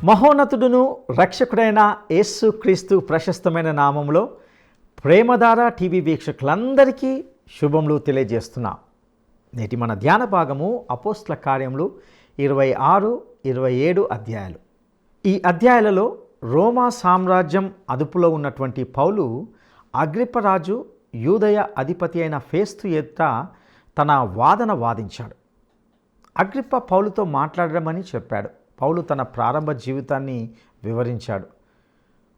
మహోన్నతుడును రక్షకుడైన యేసు క్రీస్తు ప్రశస్తమైన నామములో ప్రేమధార టీవీ వీక్షకులందరికీ శుభములు తెలియజేస్తున్నాం. నేటి మన ధ్యాన భాగము అపోస్తల కార్యములు 26-27 అధ్యాయాలు. ఈ అధ్యాయాలలో రోమా సామ్రాజ్యం అదుపులో ఉన్నటువంటి పౌలు అగ్రిప్పరాజు యూదయ అధిపతి అయిన ఫేస్తు ఎదుట తన వాదన వాదించాడు. అగ్రిప్ప పౌలుతో మాట్లాడమని చెప్పాడు. పౌలు తన ప్రారంభ జీవితాన్ని వివరించాడు.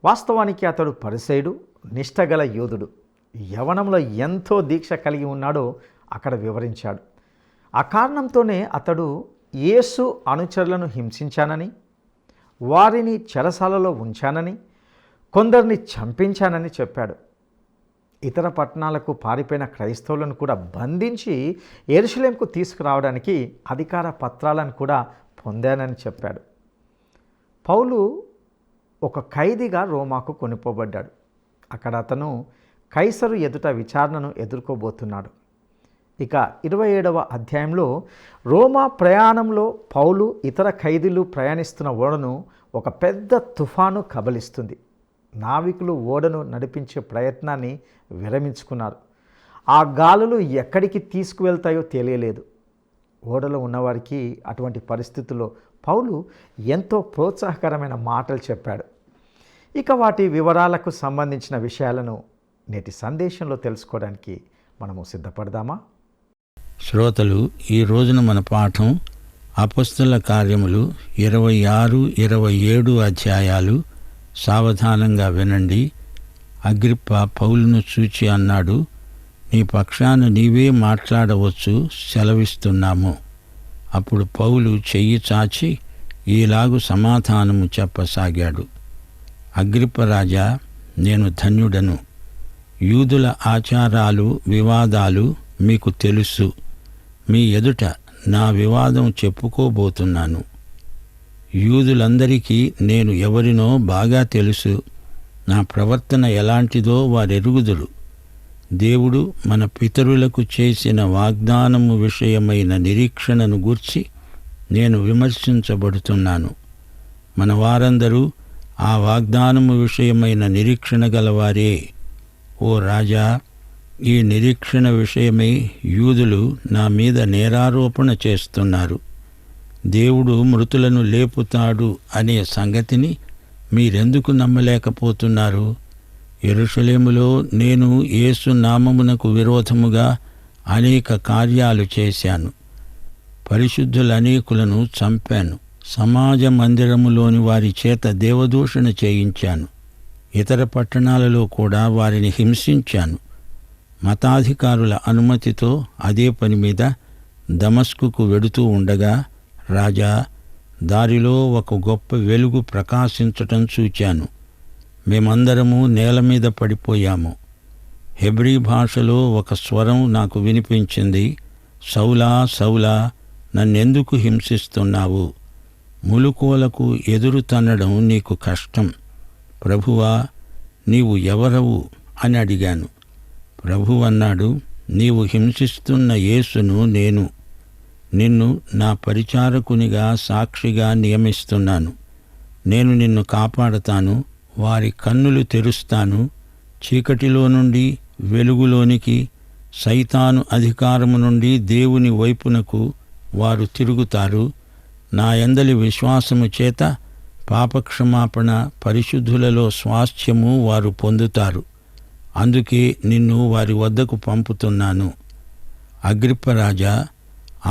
వాస్తవానికి అతడు పరిసయుడు, నిష్టగల యోధుడు. యవ్వనంలో ఎంతో దీక్ష కలిగి ఉన్నాడో అక్కడ వివరించాడు. ఆ కారణంతోనే అతడు యేసు అనుచరులను హింసించానని, వారిని చెరసాలలో ఉంచానని, కొందరిని చంపించానని చెప్పాడు. ఇతర పట్టణాలకు పారిపోయిన క్రైస్తవులను కూడా బంధించి యెరూషలేముకు తీసుకురావడానికి అధికార పత్రాలను కూడా పొందానని చెప్పాడు. పౌలు ఒక ఖైదీగా రోమాకు కొనిపోబడ్డాడు. అక్కడ అతను కైసరు ఎదుట విచారణను ఎదుర్కోబోతున్నాడు. ఇక 27వ అధ్యాయంలో రోమా ప్రయాణంలో పౌలు ఇతర ఖైదీలు ప్రయాణిస్తున్న ఓడను ఒక పెద్ద తుఫాను కబలిస్తుంది. నావికులు ఓడను నడిపించే ప్రయత్నాన్ని విరమించుకున్నారు. ఆ గాలులు ఎక్కడికి తీసుకువెళ్తాయో తెలియలేదు. ఓడలో ఉన్నవారికి అటువంటి పరిస్థితుల్లో పౌలు ఎంతో ప్రోత్సాహకరమైన మాటలు చెప్పాడు. ఇక వాటి వివరాలకు సంబంధించిన విషయాలను నేటి సందేశంలో తెలుసుకోవడానికి మనము సిద్ధపడదామా? శ్రోతలు, ఈ రోజున మన పాఠం అపొస్తలుల కార్యములు 26-27 అధ్యాయాలు. సావధానంగా వినండి. అగ్రిప్ప పౌలును చూచి అన్నాడు, నీ పక్షాన నీవే మాట్లాడవచ్చు, సెలవిస్తున్నాము. అప్పుడు పౌలు చెయ్యి చాచి ఈలాగు సమాధానము చెప్పసాగాడు. అగ్రిప్పరాజా, నేను ధన్యుడను. యూదుల ఆచారాలు, వివాదాలు మీకు తెలుసు. మీ ఎదుట నా వివాదం చెప్పుకోబోతున్నాను. యూదులందరికీ నేను ఎవరినో బాగా తెలుసు. నా ప్రవర్తన ఎలాంటిదో వారెరుగుదురు. దేవుడు మన పితరులకు చేసిన వాగ్దానము విషయమైన నిరీక్షణను గూర్చి నేను విమర్శించబడుతున్నాను. మన వారందరూ ఆ వాగ్దానము విషయమైన నిరీక్షణ గలవారే. ఓ రాజా, ఈ నిరీక్షణ విషయమై యూదులు నా మీద నేరారోపణ చేస్తున్నారు. దేవుడు మృతులను లేపుతాడు అనే సంగతిని మీరెందుకు నమ్మలేకపోతున్నారు? యెరూషలేములో నేను యేసు నామమునకు విరోధముగా అనేక కార్యాలు చేశాను. పరిశుద్ధులనేకులను చంపాను. సమాజ మందిరములోని వారి చేత దేవదూషణ చేయించాను. ఇతర పట్టణాలలో కూడా వారిని హింసించాను. మతాధికారుల అనుమతితో అదే పని మీద దమస్కుకు వెడుతూ ఉండగా, రాజా, దారిలో ఒక గొప్ప వెలుగు ప్రకాశించటం చూచాను. మేమందరము నేల మీద పడిపోయాము. హెబ్రీ భాషలో ఒక స్వరం నాకు వినిపించింది, సౌలా, సౌలా, నన్నెందుకు హింసిస్తున్నావు? ములుకోలకు ఎదురు తన్నడం నీకు కష్టం. ప్రభువా, నీవు ఎవరవు అని అడిగాను. ప్రభువు అన్నాడు, నీవు హింసిస్తున్న యేసును నేను. నిన్ను నా పరిచారకునిగా, సాక్షిగా నియమిస్తున్నాను. నేను నిన్ను కాపాడతాను. వారి కన్నులు తెరుస్తాను. చీకటిలో నుండి వెలుగులోనికి, సైతాను అధికారము నుండి దేవుని వైపునకు వారు తిరుగుతారు. నా యందలి విశ్వాసము చేత పాపక్షమాపణ, పరిశుద్ధులలో స్వాస్థ్యము వారు పొందుతారు. అందుకే నిన్ను వారి వద్దకు పంపుతున్నాను. అగ్రిప్పరాజా,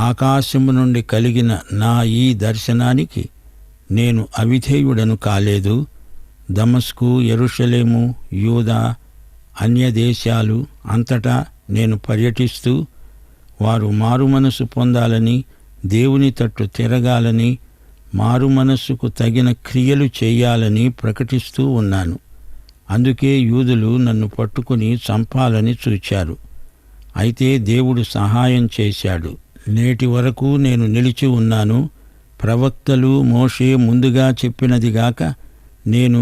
ఆకాశము నుండి కలిగిన నా ఈ దర్శనానికి నేను అవిధేయుడను కాలేదు. దమస్కు, యెరూషలేము, యూదా, అన్యదేశాలు అంతటా నేను పర్యటిస్తూ వారు మారుమనసు పొందాలని, దేవుని తట్టు తిరగాలని, మారుమనస్సుకు తగిన క్రియలు చేయాలని ప్రకటిస్తూ ఉన్నాను. అందుకే యూదులు నన్ను పట్టుకుని చంపాలని చూచారు. అయితే దేవుడు సహాయం చేశాడు. నేటి వరకు నేను నిలిచి ఉన్నాను. ప్రవక్తలు, మోషే ముందుగా చెప్పినదిగాక నేను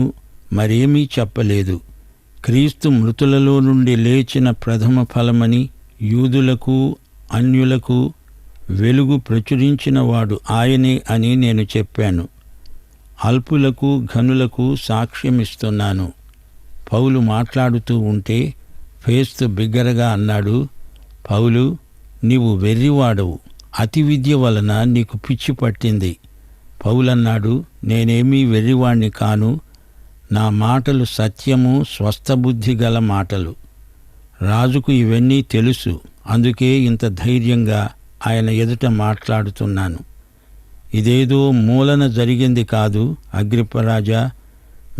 మరేమీ చెప్పలేదు. క్రీస్తు మృతులలో నుండి లేచిన ప్రథమ ఫలమని, యూదులకు అన్యులకు వెలుగు ప్రచురించినవాడు ఆయనే అని నేను చెప్పాను. అల్పులకు ఘనులకు సాక్ష్యమిస్తున్నాను. పౌలు మాట్లాడుతూ ఉంటే ఫేస్తు బిగ్గరగా అన్నాడు, పౌలు, నీవు వెర్రివాడవు, అతి విద్య వలన నీకు పిచ్చి పట్టింది. పౌలన్నాడు, నేనేమీ వెర్రివాణ్ణి కాను, నా మాటలు సత్యము స్వస్థబుద్ధి గల మాటలు. రాజుకు ఇవన్నీ తెలుసు, అందుకే ఇంత ధైర్యంగా ఆయన ఎదుట మాట్లాడుతున్నాను. ఇదేదో మూలన జరిగింది కాదు అగ్రిప్పరాజా,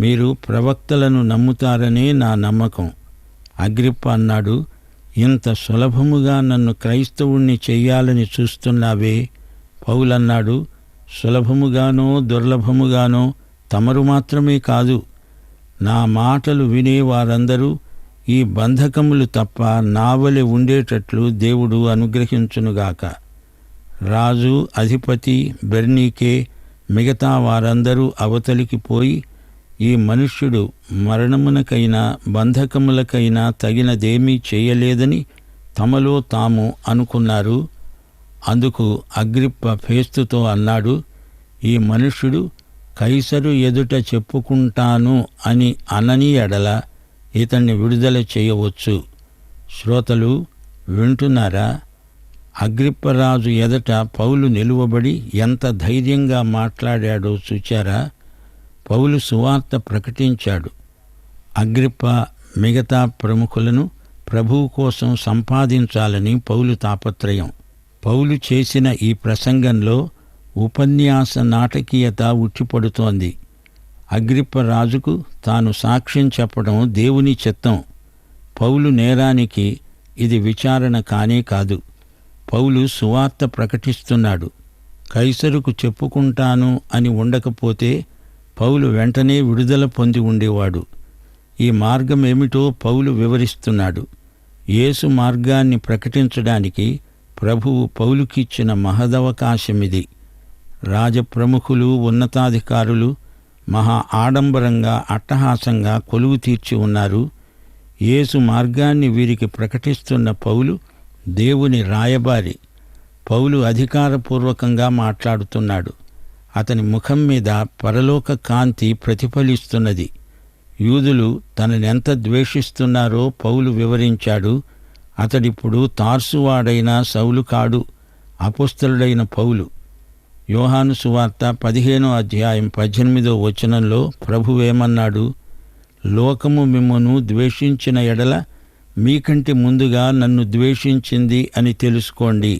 మీరు ప్రవక్తలను నమ్ముతారనే నా నమ్మకం. అగ్రిప్ప అన్నాడు, ఇంత సులభముగా నన్ను క్రైస్తవుణ్ణి చెయ్యాలని చూస్తున్నావే? పౌలన్నాడు, సులభముగానో దుర్లభముగానో తమరు మాత్రమే కాదు, నా మాటలు వినే వారందరూ ఈ బంధకములు తప్ప నావలె ఉండేటట్లు దేవుడు అనుగ్రహించునుగాక. రాజు, అధిపతి, బెర్నీకే, మిగతా వారందరూ అవతలికి పోయి, ఈ మనుష్యుడు మరణమునకైనా బంధకములకైనా తగినదేమీ చేయలేదని తమలో తాము అనుకున్నారు. అందుకు అగ్రిప్ప ఫేస్తుతో అన్నాడు, ఈ మనుష్యుడు కైసరు ఎదుట చెప్పుకుంటాను అని అనని ఎడల ఇతన్ని విడుదల చేయవచ్చు. శ్రోతలు వింటున్నారా? అగ్రిప్పరాజు ఎదుట పౌలు నిలువబడి ఎంత ధైర్యంగా మాట్లాడాడో చూచారా? పౌలు సువార్త ప్రకటించాడు. అగ్రిప్ప మిగతా ప్రముఖులను ప్రభువు కోసం సంపాదించాలని పౌలు తాపత్రయం. పౌలు చేసిన ఈ ప్రసంగంలో ఉపన్యాస నాటకీయత ఉట్టిపడుతోంది. అగ్రిప్ప రాజుకు తాను సాక్ష్యం చెప్పడం దేవుని చిత్తం. పౌలు నేరానికి ఇది విచారణ కానే కాదు. పౌలు సువార్త ప్రకటిస్తున్నాడు. కైసరుకు చెప్పుకుంటాను అని ఉండకపోతే పౌలు వెంటనే విడుదల పొంది ఉండేవాడు. ఈ మార్గం ఏమిటో పౌలు వివరిస్తున్నాడు. యేసు మార్గాన్ని ప్రకటించడానికి ప్రభువు పౌలుకిచ్చిన మహదవకాశమిది. రాజప్రముఖులు, ఉన్నతాధికారులు మహా ఆడంబరంగా అట్టహాసంగా కొలువు తీర్చి ఉన్నారు. యేసు మార్గాన్ని వీరికి ప్రకటిస్తున్న పౌలు దేవుని రాయబారి. పౌలు అధికారపూర్వకంగా మాట్లాడుతున్నాడు. అతని ముఖం మీద పరలోక కాంతి ప్రతిఫలిస్తున్నది. యూదులు తననెంత ద్వేషిస్తున్నారో పౌలు వివరించాడు. అతడిప్పుడు తార్సువాడైన సౌలు కాడు, అపోస్తలుడైన పౌలు. యోహాను సువార్త 15వ అధ్యాయం 18వ వచనంలో ప్రభువేమన్నాడు? లోకము మిమ్మును ద్వేషించిన ఎడల మీకంటే ముందుగా నన్ను ద్వేషించింది అని తెలుసుకోండి.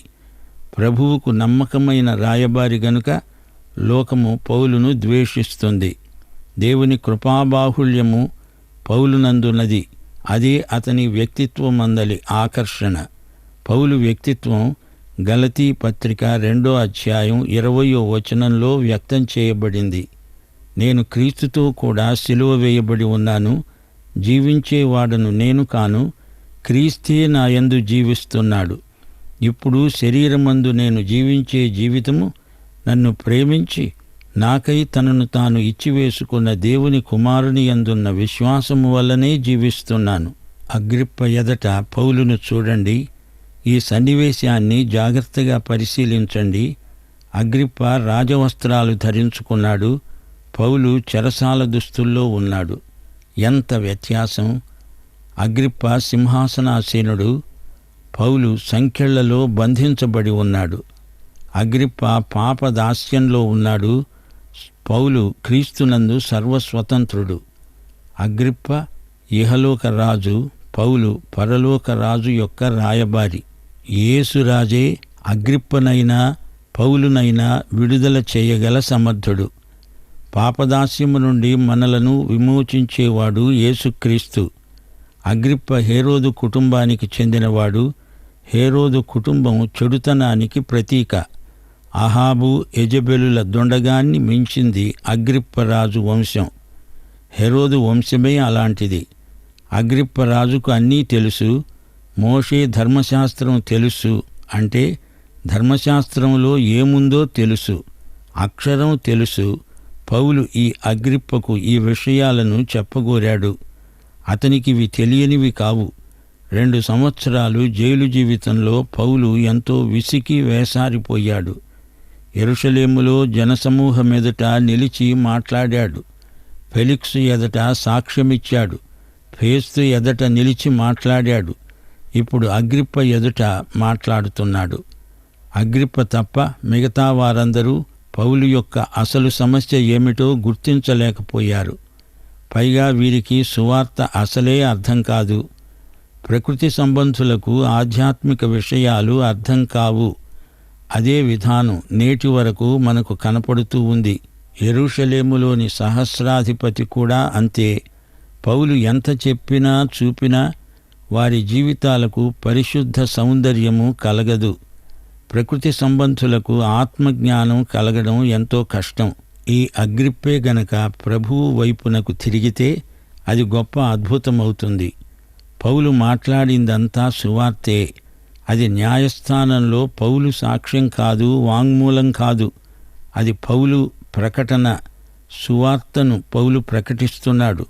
ప్రభువుకు నమ్మకమైన రాయబారి గనుక లోకము పౌలును ద్వేషిస్తుంది. దేవుని కృపాబాహుళ్యము పౌలునందున్నది. అదే అతని వ్యక్తిత్వమందలి ఆకర్షణ. పౌలు వ్యక్తిత్వం గలతీ పత్రిక 2వ అధ్యాయం 20వ వచనంలో వ్యక్తం చేయబడింది. నేను క్రీస్తుతో కూడా సిలువ వేయబడి ఉన్నాను. జీవించేవాడను నేను కాను, క్రీస్తే నాయందు జీవిస్తున్నాడు. ఇప్పుడు శరీరమందు నేను జీవించే జీవితము నన్ను ప్రేమించి నాకై తనను తాను ఇచ్చివేసుకున్న దేవుని కుమారుని యందున్న విశ్వాసము వల్లనే జీవిస్తున్నాను. అగ్రిప్ప ఎదట పౌలును చూడండి. ఈ సన్నివేశాన్ని జాగ్రత్తగా పరిశీలించండి. అగ్రిప్ప రాజవస్త్రాలు ధరించుకున్నాడు. పౌలు చెరసాల దుస్తుల్లో ఉన్నాడు. ఎంత వ్యత్యాసం! అగ్రిప్ప సింహాసనాసీనుడు, పౌలు సంకెళ్లలో బంధించబడి ఉన్నాడు. అగ్రిప్ప పాపదాస్యంలో ఉన్నాడు. పౌలు క్రీస్తునందు సర్వస్వతంత్రుడు. అగ్రిప్ప ఇహలోక రాజు, పౌలు పరలోక రాజు యొక్క రాయబారి. యేసురాజే అగ్రిప్పనైనా పౌలునైనా విడుదల చేయగల సమర్థుడు. పాపదాస్యము నుండి మనలను విమోచించేవాడు యేసుక్రీస్తు. అగ్రిప్ప హేరోదు కుటుంబానికి చెందినవాడు. హేరోదు కుటుంబం చెడుతనానికి ప్రతీక. అహాబు, యెజెబెలుల దొండగాన్ని మించింది అగ్రిప్పరాజు వంశం. హెరోదు వంశమే అలాంటిది. అగ్రిప్పరాజుకు అన్నీ తెలుసు. మోషే ధర్మశాస్త్రం తెలుసు అంటే ధర్మశాస్త్రంలో ఏముందో తెలుసు, అక్షరం తెలుసు. పౌలు ఈ అగ్రిప్పకు ఈ విషయాలను చెప్పగోరాడు. అతనికి ఇవి తెలియనివి కావు. 2 సంవత్సరాలు జైలు జీవితంలో పౌలు ఎంతో విసికి వేసారిపోయాడు. యెరూషలేములో జనసమూహం ఎదుట నిలిచి మాట్లాడాడు. ఫెలిక్సు ఎదుట సాక్ష్యమిచ్చాడు. ఫేస్తు ఎదుట నిలిచి మాట్లాడాడు. ఇప్పుడు అగ్రిప్ప ఎదుట మాట్లాడుతున్నాడు. అగ్రిప్ప తప్ప మిగతా వారందరూ పౌలు యొక్క అసలు సమస్య ఏమిటో గుర్తించలేకపోయారు. పైగా వీరికి సువార్త అసలే అర్థం కాదు. ప్రకృతి సంబంధులకు ఆధ్యాత్మిక విషయాలు అర్థం కావు. అదే విధానం నేటి వరకు మనకు కనపడుతూ ఉంది. యెరూషలేములోని సహస్రాధిపతి కూడా అంతే. పౌలు ఎంత చెప్పినా చూపినా వారి జీవితాలకు పరిశుద్ధ సౌందర్యము కలగదు. ప్రకృతి సంబంధులకు ఆత్మజ్ఞానం కలగడం ఎంతో కష్టం. ఈ అగ్రిప్పే గనక ప్రభువు వైపునకు తిరిగితే అది గొప్ప అద్భుతమవుతుంది. పౌలు మాట్లాడిందంతా సువార్తే. అది న్యాయస్థానంలో పౌలు సాక్ష్యం కాదు, వాంగ్మూలం కాదు. అది పౌలు ప్రకటన. సువార్తను పౌలు ప్రకటిస్తున్నాడు.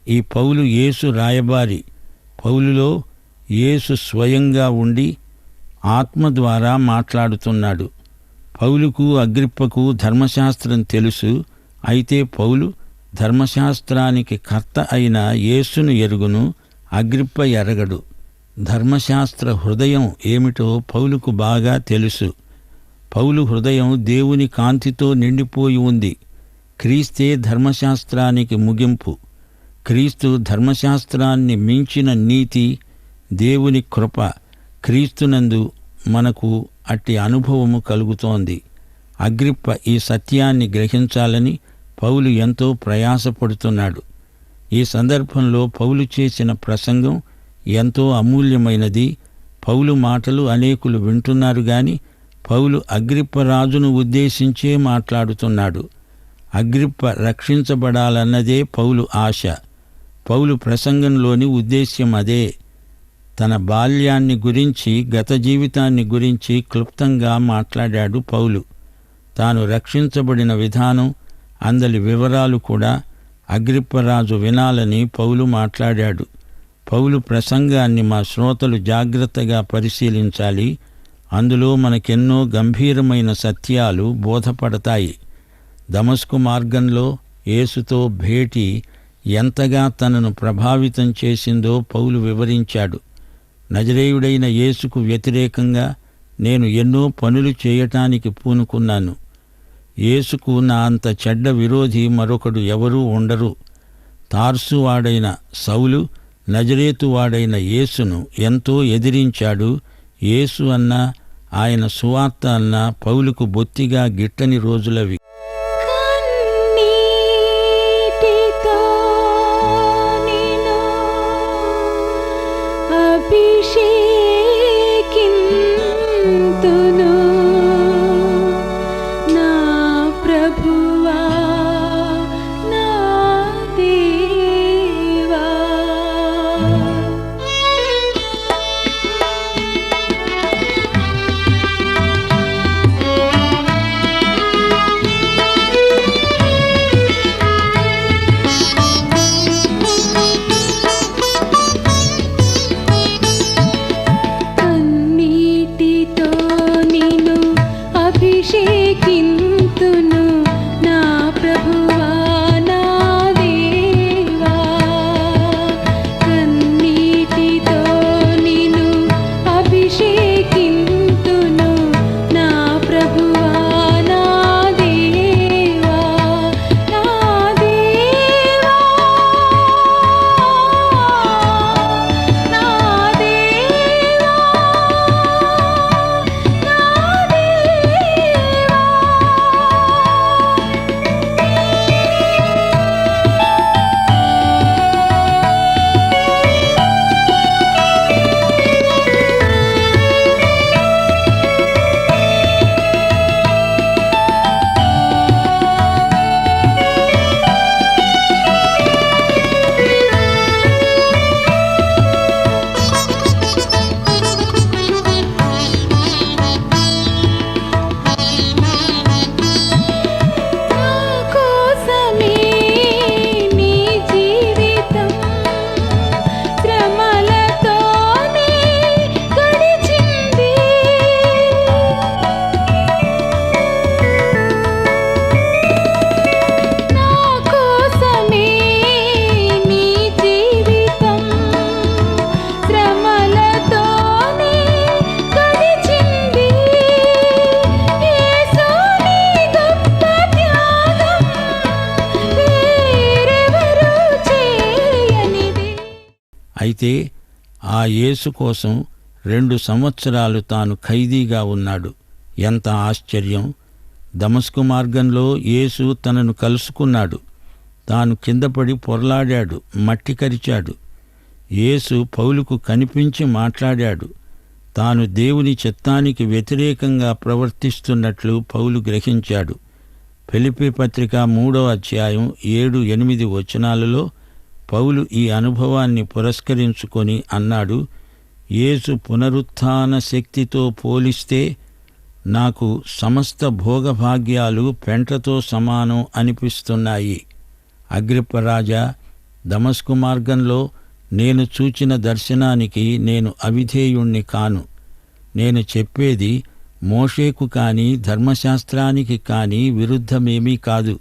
ఈ పౌలు యేసు రాయబారి. పౌలులో యేసు స్వయంగా ఉండి ఆత్మ ద్వారా మాట్లాడుతున్నాడు. పౌలుకు అగ్రిప్పకు ధర్మశాస్త్రం తెలుసు. అయితే పౌలు ధర్మశాస్త్రానికి కర్త అయిన యేసును ఎరుగును, అగ్రిప్ప ఎరగడు. ధర్మశాస్త్ర హృదయం ఏమిటో పౌలుకు బాగా తెలుసు. పౌలు హృదయం దేవుని కాంతితో నిండిపోయి ఉంది. క్రీస్తే ధర్మశాస్త్రానికి ముగింపు. క్రీస్తు ధర్మశాస్త్రాన్ని మించిన నీతి, దేవుని కృప. క్రీస్తునందు మనకు అట్టి అనుభవము కలుగుతోంది. అగ్రిప్ప ఈ సత్యాన్ని గ్రహించాలని పౌలు ఎంతో ప్రయాసపడుతున్నాడు. ఈ సందర్భంలో పౌలు చేసిన ప్రసంగం ఎంతో అమూల్యమైనది. పౌలు మాటలు అనేకులు వింటున్నారు గాని పౌలు అగ్రిప్ప రాజును ఉద్దేశించే మాట్లాడుతున్నాడు. అగ్రిప్ప రక్షించబడాలన్నదే పౌలు ఆశ. పౌలు ప్రసంగంలోని ఉద్దేశ్యం అదే. తన బాల్యాన్ని గురించి, గత జీవితాన్ని గురించి క్లుప్తంగా మాట్లాడాడు పౌలు. తాను రక్షించబడిన విధానం, అందలి వివరాలు కూడా అగ్రిప్పరాజు వినాలని పౌలు మాట్లాడాడు. పౌలు ప్రసంగాన్ని మా శ్రోతలు జాగ్రత్తగా పరిశీలించాలి. అందులో మనకెన్నో గంభీరమైన సత్యాలు బోధపడతాయి. దమస్కు మార్గంలో యేసుతో భేటీ ఎంతగా తనను ప్రభావితం చేసిందో పౌలు వివరించాడు. నజరేయుడైన యేసుకు వ్యతిరేకంగా నేను ఎన్నో పనులు చేయటానికి పూనుకున్నాను. యేసుకు నా అంత చెడ్డ విరోధి మరొకడు ఎవరూ ఉండరు. తార్సువాడైన సౌలు నజరేతువాడైన యేసును ఎంతో ఎదిరించాడు. యేసు అన్నా ఆయన సువార్త అన్నా పౌలుకు బొత్తిగా గిట్టని రోజులవి. అభిషేకింతును నా ప్రభువా నా దేవా. అయితే ఆ యేసు కోసం 2 సంవత్సరాలు తాను ఖైదీగా ఉన్నాడు. ఎంత ఆశ్చర్యం! దమస్కు మార్గంలో యేసు తనను కలుసుకున్నాడు. తాను కిందపడి పొర్లాడాడు, మట్టి కరిచాడు. యేసు పౌలుకు కనిపించి మాట్లాడాడు. తాను దేవుని చిత్తానికి వ్యతిరేకంగా ప్రవర్తిస్తున్నట్లు పౌలు గ్రహించాడు. ఫిలిప్పీ పత్రిక 3వ అధ్యాయం 7-8 వచనాలలో పౌలు ఈ అనుభవాన్ని పురస్కరించుకొని అన్నాడు, యేసు పునరుత్థాన శక్తితో పోలిస్తే నాకు సమస్త భోగభాగ్యాలు పెంటతో సమానం అనిపిస్తున్నాయి. అగ్రిప్పరాజా, దమస్కు మార్గంలో నేను చూచిన దర్శనానికి నేను అవిధేయుణ్ణి కాను. నేను చెప్పేది మోషేకు కాని ధర్మశాస్త్రానికి కాని విరుద్ధమేమీ కాదు.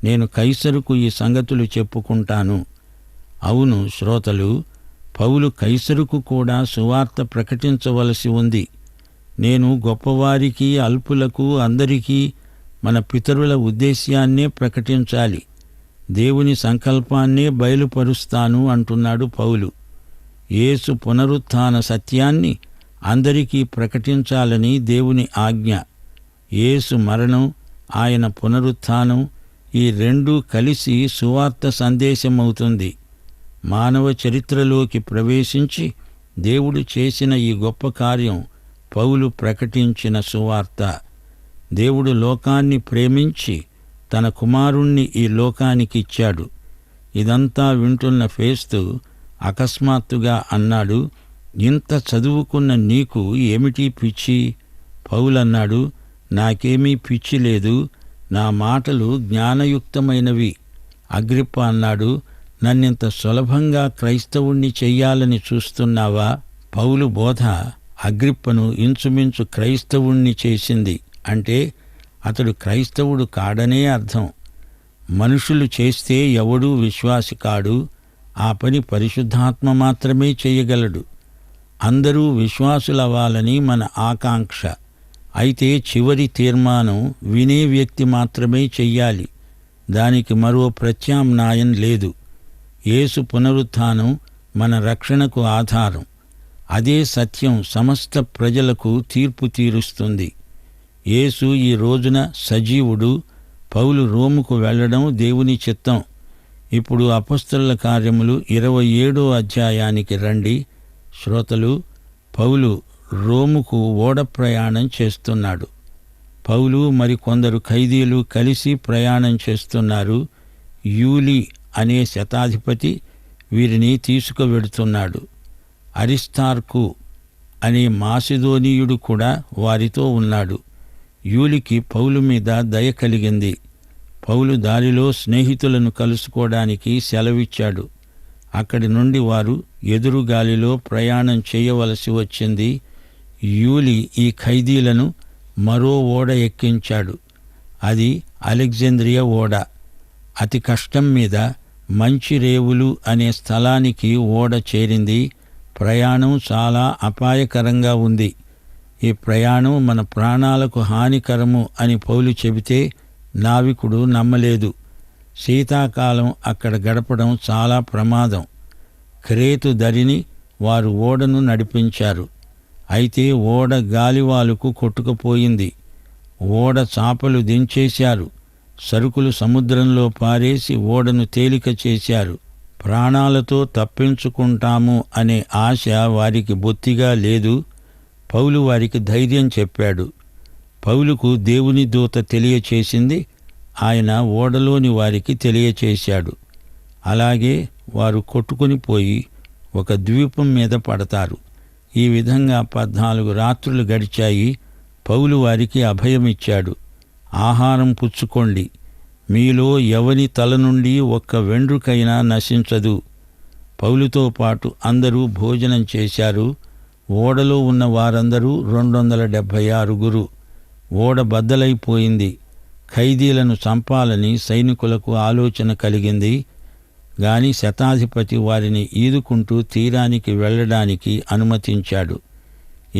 నేను కైసరుకు ఈ సంగతులు చెప్పుకుంటాను. అవును శ్రోతలు, పౌలు కైసరుకు కూడా సువార్త ప్రకటించవలసి ఉంది. నేను గొప్పవారికి, అల్పులకు, అందరికీ మన పితరుల ఉద్దేశ్యాన్నే ప్రకటించాలి. దేవుని సంకల్పాన్నే బయలుపరుస్తాను అంటున్నాడు పౌలు. యేసు పునరుత్థాన సత్యాన్ని అందరికీ ప్రకటించాలని దేవుని ఆజ్ఞ. యేసు మరణం, ఆయన పునరుత్థానం ఈ 2 కలిసి సువార్త సందేశమవుతుంది. మానవ చరిత్రలోకి ప్రవేశించి దేవుడు చేసిన ఈ గొప్ప కార్యం పౌలు ప్రకటించిన సువార్త. దేవుడు లోకాన్ని ప్రేమించి తన కుమారుణ్ణి ఈ లోకానికిచ్చాడు. ఇదంతా వింటున్న ఫేస్తు అకస్మాత్తుగా అన్నాడు, ఇంత చదువుకున్న నీకు ఏమిటి పిచ్చి? పౌలన్నాడు, నాకేమీ పిచ్చి లేదు, నా మాటలు జ్ఞానయుక్తమైనవి. అగ్రిప్ప అన్నాడు, నన్నింత సులభంగా క్రైస్తవుణ్ణి చెయ్యాలని చూస్తున్నావా? పౌలు బోధ అగ్రిప్పను ఇంచుమించు క్రైస్తవుణ్ణి చేసింది. అంటే అతడు క్రైస్తవుడు కాడనే అర్థం. మనుషులు చేస్తే ఎవడూ విశ్వాసి కాడు. ఆ పని పరిశుద్ధాత్మ మాత్రమే చేయగలడు. అందరూ విశ్వాసులవ్వాలని మన ఆకాంక్ష. అయితే చివరి తీర్మానం వినే వ్యక్తి మాత్రమే చెయ్యాలి. దానికి మరో ప్రత్యామ్నాయం లేదు. యేసు పునరుత్థానం మన రక్షణకు ఆధారం. అదే సత్యం సమస్త ప్రజలకు తీర్పు తీరుస్తుంది. యేసు ఈ రోజున సజీవుడు. పౌలు రోముకు వెళ్ళడం దేవుని చిత్తం. ఇప్పుడు అపొస్తలుల కార్యములు 27వ అధ్యాయానికి రండి. శ్రోతలు, పౌలు రోముకు ఓడ ప్రయాణం చేస్తున్నాడు. పౌలు మరికొందరు ఖైదీలు కలిసి ప్రయాణం చేస్తున్నారు. యూలి అనే శతాధిపతి వీరిని తీసుకువెడుతున్నాడు. అరిస్తార్కు అనే మాసిదోనీయుడు కూడా వారితో ఉన్నాడు. యూలికి పౌలు మీద దయ కలిగింది. పౌలు దారిలో స్నేహితులను కలుసుకోవడానికి సెలవిచ్చాడు. అక్కడి నుండి వారు ఎదురుగాలిలో ప్రయాణం చేయవలసి వచ్చింది. యూలి ఈ ఖైదీలను మరో ఓడ ఎక్కించాడు. అది అలెగ్జాంద్రియా ఓడ. అతి కష్టం మీద మంచి రేవులు అనే స్థలానికి ఓడ చేరింది. ప్రయాణం చాలా అపాయకరంగా ఉంది. ఈ ప్రయాణం మన ప్రాణాలకు హానికరము అని పౌలు చెబితే నావికుడు నమ్మలేదు. శీతాకాలం అక్కడ గడపడం చాలా ప్రమాదం. క్రేతు దరిని వారు ఓడను నడిపించారు. అయితే ఓడ గాలివాలుకు కొట్టుకుపోయింది. ఓడ చాపలు దించేశారు. సరుకులు సముద్రంలో పారేసి ఓడను తేలిక చేశారు. ప్రాణాలతో తప్పించుకుంటాము అనే ఆశ వారికి బొత్తిగా లేదు. పౌలు వారికి ధైర్యం చెప్పాడు. పౌలుకు దేవుని దూత తెలియచేసింది. ఆయన ఓడలోని వారికి తెలియచేశాడు. అలాగే వారు కొట్టుకుని పోయి ఒక ద్వీపం మీద పడతారు. ఈ విధంగా 14 రాత్రులు గడిచాయి. పౌలు వారికి అభయమిచ్చాడు. ఆహారం పుచ్చుకోండి, మీలో ఎవని తల నుండి ఒక్క వెండ్రుకైనా నశించదు. పౌలుతో పాటు అందరూ భోజనం చేశారు. ఓడలో ఉన్న వారందరూ 276. ఓడ బద్దలైపోయింది. ఖైదీలను చంపాలని సైనికులకు ఆలోచన కలిగింది. గాని శతాధిపతి వారిని ఈదుకుంటూ తీరానికి వెళ్ళడానికి అనుమతించాడు.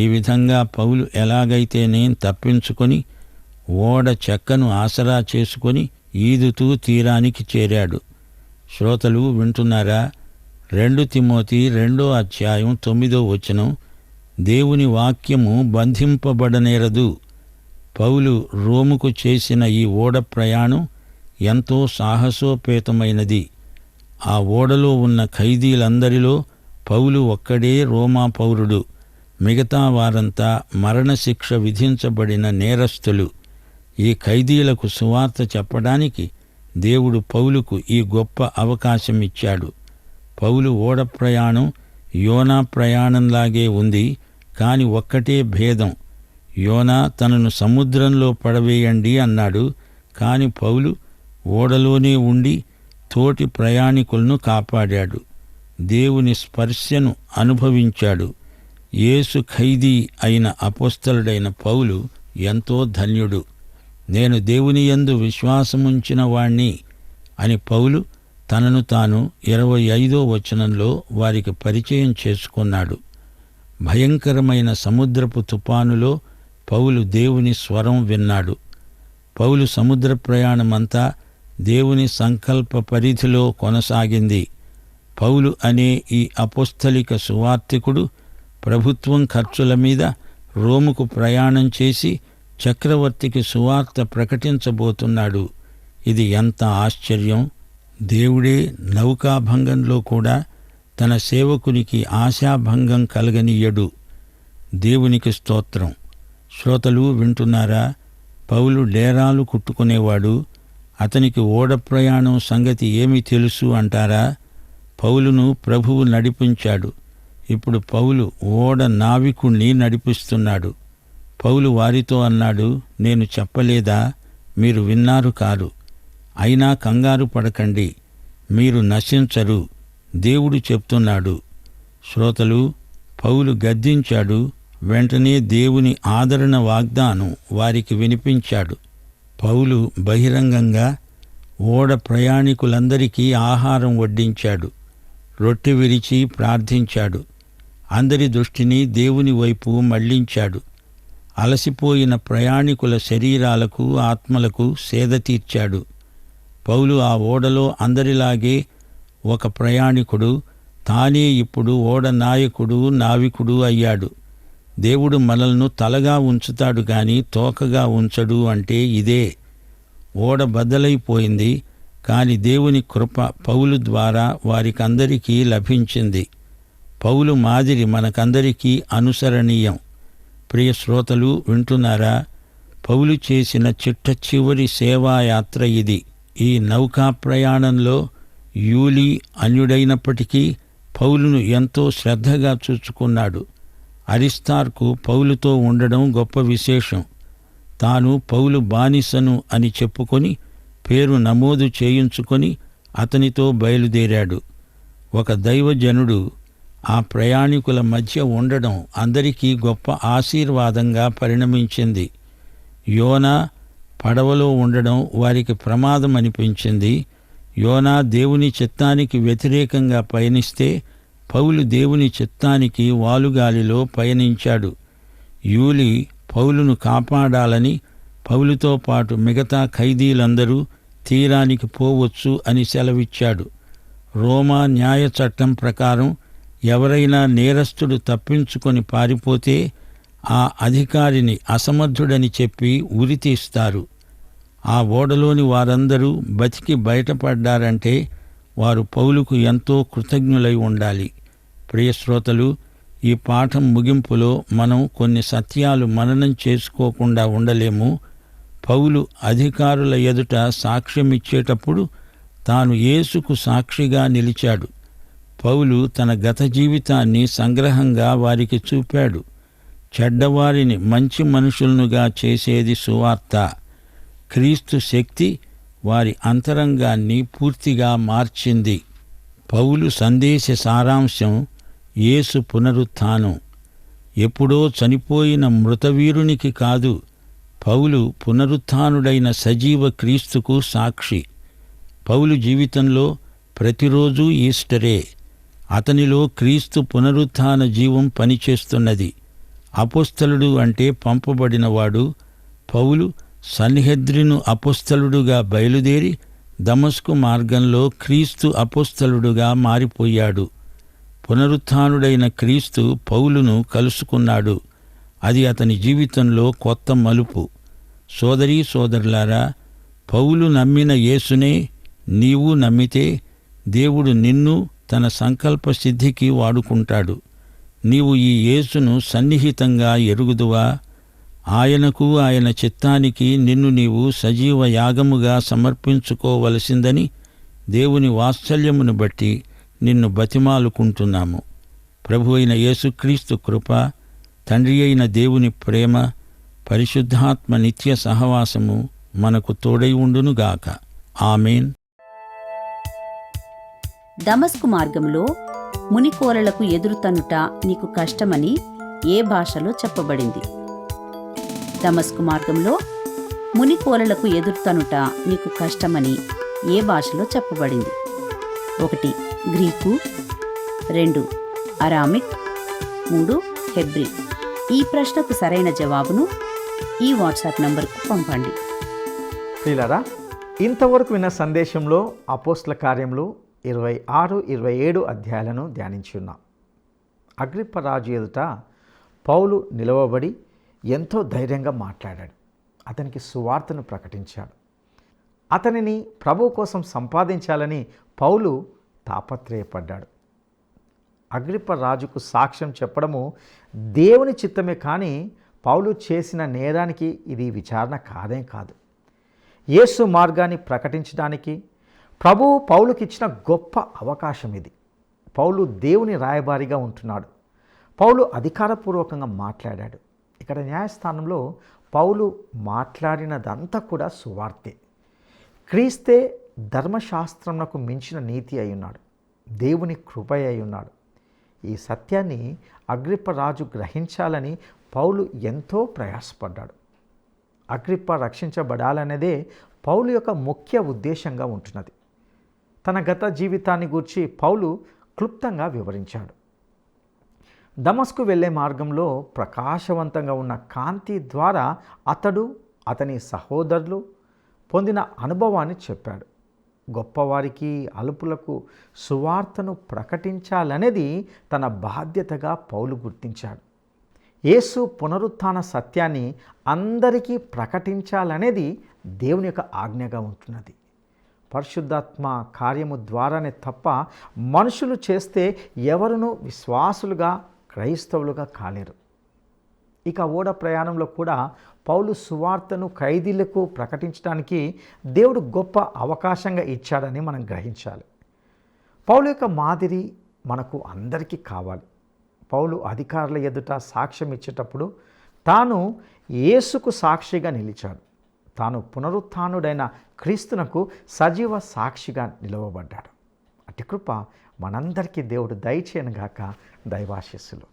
ఈ విధంగా పౌలు ఎలాగైతేనే తప్పించుకొని ఓడ చెక్కను ఆసరా చేసుకొని ఈదుతూ తీరానికి చేరాడు. శ్రోతలు వింటున్నారా? 2 తిమోతి 2:9 దేవుని వాక్యము బంధింపబడనేరదు. పౌలు రోముకు చేసిన ఈ ఓడ ప్రయాణం ఎంతో సాహసోపేతమైనది. ఆ ఓడలో ఉన్న ఖైదీలందరిలో పౌలు ఒక్కడే రోమా పౌరుడు. మిగతా వారంతా మరణశిక్ష విధించబడిన నేరస్తులు. ఈ ఖైదీలకు సువార్త చెప్పడానికి దేవుడు పౌలుకు ఈ గొప్ప అవకాశమిచ్చాడు. పౌలు ఓడ ప్రయాణం యోనా ప్రయాణంలాగే ఉంది. కాని ఒక్కటే భేదం. యోనా తనను సముద్రంలో పడవేయండి అన్నాడు. కాని పౌలు ఓడలోనే ఉండి తోటి ప్రయాణికులను కాపాడాడు. దేవుని స్పర్శను అనుభవించాడు. యేసు ఖైదీ అయిన అపోస్తలుడైన పౌలు ఎంతో ధన్యుడు. నేను దేవుని యందు విశ్వాసముంచిన వాణ్ణి అని పౌలు తనను తాను 25 వారికి పరిచయం చేసుకున్నాడు. భయంకరమైన సముద్రపు తుపానులో పౌలు దేవుని స్వరం విన్నాడు. పౌలు సముద్ర ప్రయాణమంతా దేవుని సంకల్ప పరిధిలో కొనసాగింది. పౌలు అనే ఈ అపోస్తలిక సువార్తికుడు ప్రభుత్వం ఖర్చుల మీద రోముకు ప్రయాణం చేసి చక్రవర్తికి సువార్త ప్రకటించబోతున్నాడు. ఇది ఎంత ఆశ్చర్యం! దేవుడే నౌకాభంగంలో కూడా తన సేవకునికి ఆశాభంగం కలగనీయడు. దేవునికి స్తోత్రం. శ్రోతలు వింటున్నారా? పౌలు డేరాలు కుట్టుకునేవాడు. అతనికి ఓడ ప్రయాణం సంగతి ఏమి తెలుసు అంటారా? పౌలును ప్రభువు నడిపించాడు. ఇప్పుడు పౌలు ఓడ నావికుణ్ణి నడిపిస్తున్నాడు. పౌలు వారితో అన్నాడు, నేను చెప్పలేదా? మీరు విన్నారు కారు. అయినా కంగారు పడకండి, మీరు నశించరు. దేవుడు చెప్తున్నాడు. శ్రోతలు, పౌలు గద్దించాడు. వెంటనే దేవుని ఆదరణ వాగ్దానం వారికి వినిపించాడు. పౌలు బహిరంగంగా ఓడ ప్రయాణికులందరికీ ఆహారం వడ్డించాడు. రొట్టె విరిచి ప్రార్థించాడు. అందరి దృష్టిని దేవుని వైపు మళ్లించాడు. అలసిపోయిన ప్రయాణికుల శరీరాలకు ఆత్మలకు సేద తీర్చాడు. పౌలు ఆ ఓడలో అందరిలాగే ఒక ప్రయాణికుడు. తానే ఇప్పుడు ఓడ నాయకుడు, నావికుడు అయ్యాడు. దేవుడు మనల్ని తలగా ఉంచుతాడు గాని తోకగా ఉంచడు అంటే ఇదే. ఓడ బద్దలైపోయింది. కాని దేవుని కృప పౌలు ద్వారా వారికందరికీ లభించింది. పౌలు మాదిరి మనకందరికీ అనుసరణీయం. ప్రియ శ్రోతలు వింటున్నారా? పౌలు చేసిన చిట్ట చివరి సేవాయాత్ర ఇది. ఈ నౌకా ప్రయాణంలో యూలీ అన్యుడైనప్పటికీ పౌలును ఎంతో శ్రద్ధగా చూచుకున్నాడు. అరిస్తార్కు పౌలుతో ఉండడం గొప్ప విశేషం. తాను పౌలు బానిసను అని చెప్పుకొని పేరు నమోదు చేయించుకొని అతనితో బయలుదేరాడు. ఒక దైవజనుడు ఆ ప్రయాణికుల మధ్య ఉండడం అందరికీ గొప్ప ఆశీర్వాదంగా పరిణమించింది. యోనా పడవలో ఉండడం వారికి ప్రమాదం అనిపించింది. యోనా దేవుని చిత్తానికి వ్యతిరేకంగా పయనిస్తే పౌలు దేవుని చిత్తానికి వాలుగాలిలో పయనించాడు. యూలి పౌలును కాపాడాలని పౌలుతో పాటు మిగతా ఖైదీలందరూ తీరానికి పోవచ్చు అని సెలవిచ్చాడు. రోమా న్యాయ చట్టం ప్రకారం ఎవరైనా నేరస్తుడు తప్పించుకొని పారిపోతే ఆ అధికారిని అసమర్థుడని చెప్పి ఉరితీస్తారు. ఆ ఓడలోని వారందరూ బతికి బయటపడ్డారంటే వారు పౌలుకు ఎంతో కృతజ్ఞులై ఉండాలి. ప్రియశ్రోతలు, ఈ పాఠం ముగింపులో మనం కొన్ని సత్యాలు మననం చేసుకోకుండా ఉండలేము. పౌలు అధికారుల ఎదుట సాక్ష్యమిచ్చేటప్పుడు తాను యేసుకు సాక్షిగా నిలిచాడు. పౌలు తన గత జీవితాన్ని సంగ్రహంగా వారికి చూపాడు. చెడ్డవారిని మంచి మనుషులనుగా చేసేది సువార్త. క్రీస్తు శక్తి వారి అంతరంగాన్ని పూర్తిగా మార్చింది. పౌలు సందేశ సారాంశం యేసు పునరుత్థానం. ఎప్పుడో చనిపోయిన మృతవీరునికి కాదు, పౌలు పునరుత్థానుడైన సజీవ క్రీస్తుకు సాక్షి. పౌలు జీవితంలో ప్రతిరోజూ ఈస్టరే. అతనిలో క్రీస్తు పునరుత్థాన జీవం పనిచేస్తున్నది. అపోస్తలుడు అంటే పంపబడినవాడు. పౌలు సన్హెద్రిను అపోస్తలుడుగా బయలుదేరి దమస్కు మార్గంలో క్రీస్తు అపోస్తలుడుగా మారిపోయాడు. పునరుత్థానుడైన క్రీస్తు పౌలును కలుసుకున్నాడు. అది అతని జీవితంలో కొత్త మలుపు. సోదరీ సోదరులారా, పౌలు నమ్మిన యేసునే నీవు నమ్మితే దేవుడు నిన్ను తన సంకల్ప సిద్ధికి వాడుకుంటాడు. నీవు ఈ యేసును సన్నిహితంగా ఎరుగుదువా? ఆయనకు, ఆయన చిత్తానికి నిన్ను నీవు సజీవ యాగముగా సమర్పించుకోవలసిందని దేవుని వాత్సల్యమును బట్టి నిన్ను బతిమాలుకుంటున్నాము. ప్రభు అయిన యేసుక్రీస్తు కృప, తండ్రి అయిన దేవుని ప్రేమ, పరిశుద్ధాత్మ నిత్య సహవాసము మనకు తోడై ఉండునుగాక. ఆమేన్. దమస్కు మార్గంలో మునికోరలకు ఎదురుతనుట నీకు కష్టమని ఏ భాషలో చెప్పబడింది? దమస్కు మార్గంలో మునికోరలకు ఎదురుతనుట నీకు కష్టమని ఏ భాషలో చెప్పబడింది? 1 గ్రీకు, 2 అరామిక్, 3 హెబ్రీ. ఈ ప్రశ్నకు సరైన జవాబును ఈ వాట్సాప్ నంబర్కు పంపండి. ప్రియులారా, ఇంతవరకు విన్న సందేశంలో అపోస్తల కార్యములు 26, 27 అధ్యాయాలను ధ్యానించి ఉన్నాం. అగ్రిప్ప రాజు ఎదుట పౌలు నిలవబడి ఎంతో ధైర్యంగా మాట్లాడాడు. అతనికి సువార్తను ప్రకటించాడు. అతనిని ప్రభువు కోసం సంపాదించాలని పౌలు తాపత్రయపడ్డాడు. అగ్రిప్ప రాజుకు సాక్ష్యం చెప్పడము దేవుని చిత్తమే, కానీ పౌలు చేసిన నేరానికి ఇది విచారణ కాదేం కాదు. యేసు మార్గాన్ని ప్రకటించడానికి ప్రభువు పౌలుకిచ్చిన గొప్ప అవకాశం ఇది. పౌలు దేవుని రాయబారిగా ఉంటున్నాడు. పౌలు అధికారపూర్వకంగా మాట్లాడాడు. ఇక్కడ న్యాయస్థానంలో పౌలు మాట్లాడినదంతా కూడా సువార్తే. క్రీస్తే ధర్మశాస్త్రమునకు మించిన నీతి అయి ఉన్నాడు, దేవుని కృప అయి ఉన్నాడు. ఈ సత్యాన్ని అగ్రిప్ప రాజు గ్రహించాలని పౌలు ఎంతో ప్రయాసపడ్డాడు. అగ్రిప్ప రక్షించబడాలనేదే పౌలు యొక్క ముఖ్య ఉద్దేశంగా ఉంటున్నది. తన గత జీవితాన్ని గూర్చి పౌలు క్లుప్తంగా వివరించాడు. దమస్కు వెళ్ళే మార్గంలో ప్రకాశవంతంగా ఉన్న కాంతి ద్వారా అతడు, అతని సహోదరులు పొందిన అనుభవాన్ని చెప్పాడు. గొప్పవారికి, అల్పులకు సువార్తను ప్రకటించాలనేది తన బాధ్యతగా పౌలు గుర్తించాడు. యేసు పునరుత్థాన సత్యాన్ని అందరికీ ప్రకటించాలనేది దేవుని యొక్క ఆజ్ఞగా ఉంటున్నది. పరిశుద్ధాత్మ కార్యము ద్వారానే తప్ప మనుషులు చేస్తే ఎవరునూ విశ్వాసులుగా, క్రైస్తవులుగా కాలేరు. ఇక ఓడ ప్రయాణంలో కూడా పౌలు సువార్తను ఖైదీలకు ప్రకటించడానికి దేవుడు గొప్ప అవకాశంగా ఇచ్చాడని మనం గ్రహించాలి. పౌలు యొక్క మాదిరి మనకు అందరికీ కావాలి. పౌలు అధికారుల ఎదుట సాక్ష్యం ఇచ్చేటప్పుడు తాను యేసుకు సాక్షిగా నిలిచాడు. తాను పునరుత్థానుడైన క్రీస్తునకు సజీవ సాక్షిగా నిలవబడ్డాడు. అట్టి కృప మనందరికీ దేవుడు దయచేయనుగాక. దైవాశీస్సులు.